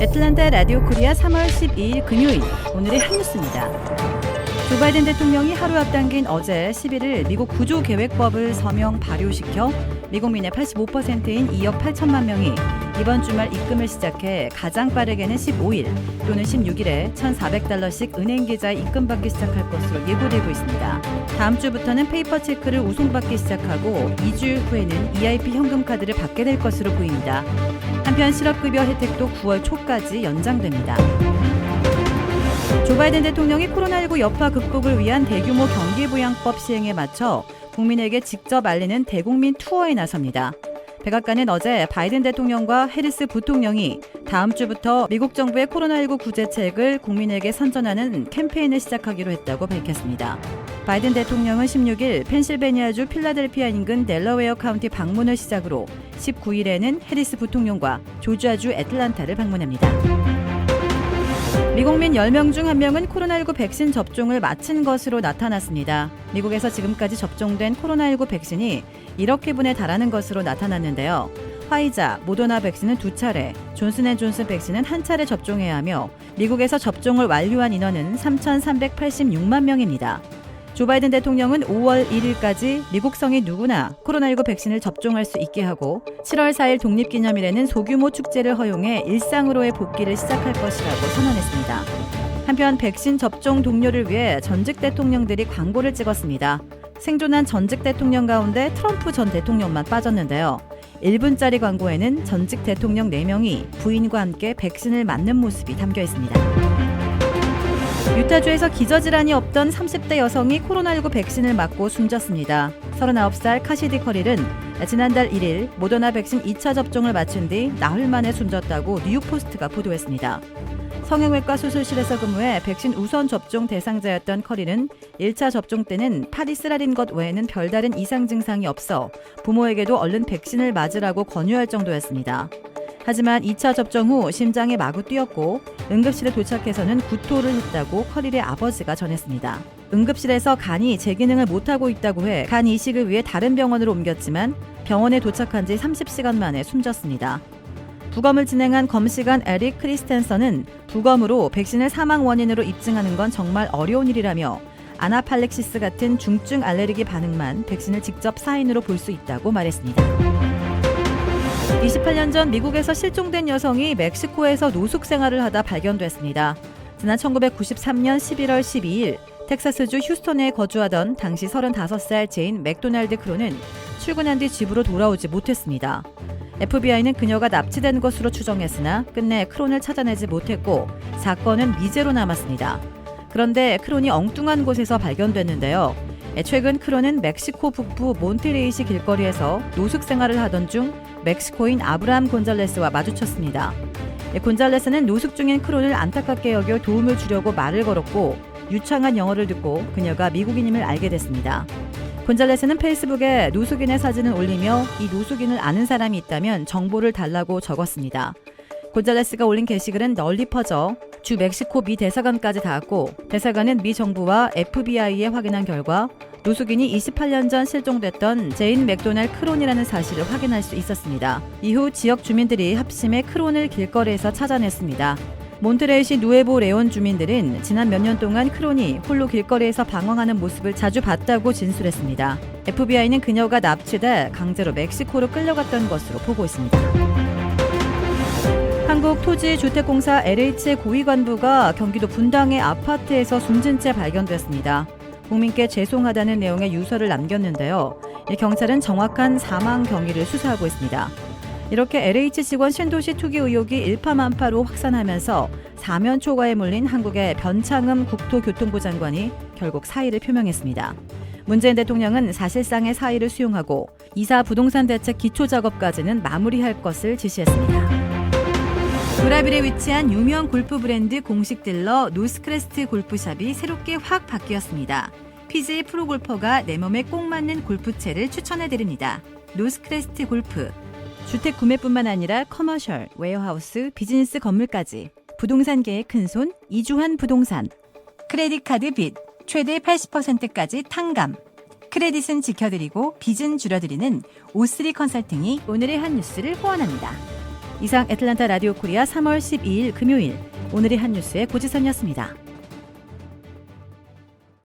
애틀랜타 라디오 코리아 3월 12일 금요일 오늘의 한 뉴스입니다. 조 바이든 대통령이 하루 앞당긴 어제 11일 미국 구조계획법을 서명 발효시켜 미국민의 85%인 2억 8천만 명이 이번 주말 입금을 시작해 가장 빠르게는 15일 또는 16일에 $1,400씩 은행 계좌에 입금받기 시작할 것으로 예고되고 있습니다. 다음 주부터는 페이퍼 체크를 우송받기 시작하고 2주일 후에는 EIP 현금카드를 받게 될 것으로 보입니다. 한편 실업급여 혜택도 9월 초까지 연장됩니다. 조 바이든 대통령이 코로나19 여파 극복을 위한 대규모 경기부양법 시행에 맞춰 국민에게 직접 알리는 대국민 투어에 나섭니다. 백악관은 어제 바이든 대통령과 해리스 부통령이 다음 주부터 미국 정부의 코로나19 구제책을 국민에게 선전하는 캠페인을 시작하기로 했다고 밝혔습니다. 바이든 대통령은 16일 펜실베니아주 필라델피아 인근 델러웨어 카운티 방문을 시작으로 19일에는 해리스 부통령과 조지아주 애틀랜타를 방문합니다. 미국민 10명 중 1명은 코로나19 백신 접종을 마친 것으로 나타났습니다. 미국에서 지금까지 접종된 코로나19 백신이 1억 회분에 달하는 것으로 나타났는데요. 화이자, 모더나 백신은 2차례, 존슨앤존슨 백신은 1차례 접종해야 하며 미국에서 접종을 완료한 인원은 3,386만 명입니다. 조 바이든 대통령은 5월 1일까지 미국 성인 누구나 코로나19 백신을 접종할 수 있게 하고 7월 4일 독립기념일에는 소규모 축제를 허용해 일상으로의 복귀를 시작할 것이라고 선언했습니다. 한편 백신 접종 동료를 위해 전직 대통령들이 광고를 찍었습니다. 생존한 전직 대통령 가운데 트럼프 전 대통령만 빠졌는데요. 1분짜리 광고에는 전직 대통령 4명이 부인과 함께 백신을 맞는 모습이 담겨 있습니다. 유타주에서 기저질환이 없던 30대 여성이 코로나19 백신을 맞고 숨졌습니다. 39살 카시디 커릴은 지난달 1일 모더나 백신 2차 접종을 마친 뒤 나흘 만에 숨졌다고 뉴욕포스트가 보도했습니다. 성형외과 수술실에서 근무해 백신 우선 접종 대상자였던 커릴은 1차 접종 때는 팔이 쓰라린 것 외에는 별다른 이상 증상이 없어 부모에게도 얼른 백신을 맞으라고 권유할 정도였습니다. 하지만 2차 접종 후 심장에 마구 뛰었고 응급실에 도착해서는 구토를 했다고 커릴의 아버지가 전했습니다. 응급실에서 간이 제 기능을 못하고 있다고 해 간 이식을 위해 다른 병원으로 옮겼지만 병원에 도착한 지 30시간 만에 숨졌습니다. 부검을 진행한 검시관 에릭 크리스텐선은 부검으로 백신을 사망 원인으로 입증하는 건 정말 어려운 일이라며 아나팔렉시스 같은 중증 알레르기 반응만 백신을 직접 사인으로 볼 수 있다고 말했습니다. 28년 전 미국에서 실종된 여성이 멕시코에서 노숙 생활을 하다 발견됐습니다. 지난 1993년 11월 12일 텍사스주 휴스턴에 거주하던 당시 35살 제인 맥도날드 크로는 출근한 뒤 집으로 돌아오지 못했습니다. FBI는 그녀가 납치된 것으로 추정했으나 끝내 크론을 찾아내지 못했고 사건은 미제로 남았습니다. 그런데 크론이 엉뚱한 곳에서 발견됐는데요. 최근 크론은 멕시코 북부 몬테레이시 길거리에서 노숙 생활을 하던 중 멕시코인 아브라함 곤잘레스와 마주쳤습니다. 곤잘레스는 노숙 중인 크론을 안타깝게 여겨 도움을 주려고 말을 걸었고 유창한 영어를 듣고 그녀가 미국인임을 알게 됐습니다. 곤잘레스는 페이스북에 노숙인의 사진을 올리며 이 노숙인을 아는 사람이 있다면 정보를 달라고 적었습니다. 곤잘레스가 올린 게시글은 널리 퍼져 주 멕시코 미 대사관까지 닿았고 대사관은 미 정부와 FBI에 확인한 결과 노숙인이 28년 전 실종됐던 제인 맥도날 크론이라는 사실을 확인할 수 있었습니다. 이후 지역 주민들이 합심해 크론을 길거리에서 찾아냈습니다. 몬트레이시 누에보 레온 주민들은 지난 몇 년 동안 크론이 홀로 길거리에서 방황하는 모습을 자주 봤다고 진술했습니다. FBI는 그녀가 납치돼 강제로 멕시코로 끌려갔던 것으로 보고 있습니다. 한국토지주택공사 LH의 고위 관부가 경기도 분당의 아파트에서 숨진 채 발견됐습니다. 국민께 죄송하다는 내용의 유서를 남겼는데요. 경찰은 정확한 사망 경위를 수사하고 있습니다. 이렇게 LH 직원 신도시 투기 의혹이 일파만파로 확산하면서 사면 초과에 몰린 한국의 변창흠 국토교통부 장관이 결국 사의를 표명했습니다. 문재인 대통령은 사실상의 사의를 수용하고 이사 부동산 대책 기초작업까지는 마무리할 것을 지시했습니다. 도라빌에 위치한 유명 골프 브랜드 공식 딜러 노스크레스트 골프샵이 새롭게 확 바뀌었습니다. PGA 프로골퍼가 내 몸에 꼭 맞는 골프채를 추천해드립니다. 노스크레스트 골프. 주택 구매뿐만 아니라 커머셜, 웨어하우스, 비즈니스 건물까지 부동산계의 큰손 이주환 부동산. 크레딧 카드 빚 최대 80%까지 탕감. 크레딧은 지켜드리고 빚은 줄여드리는 O3 컨설팅이 오늘의 한 뉴스를 후원합니다. 이상 애틀란타 라디오 코리아 3월 12일 금요일 오늘의 한 뉴스의 고지선이었습니다.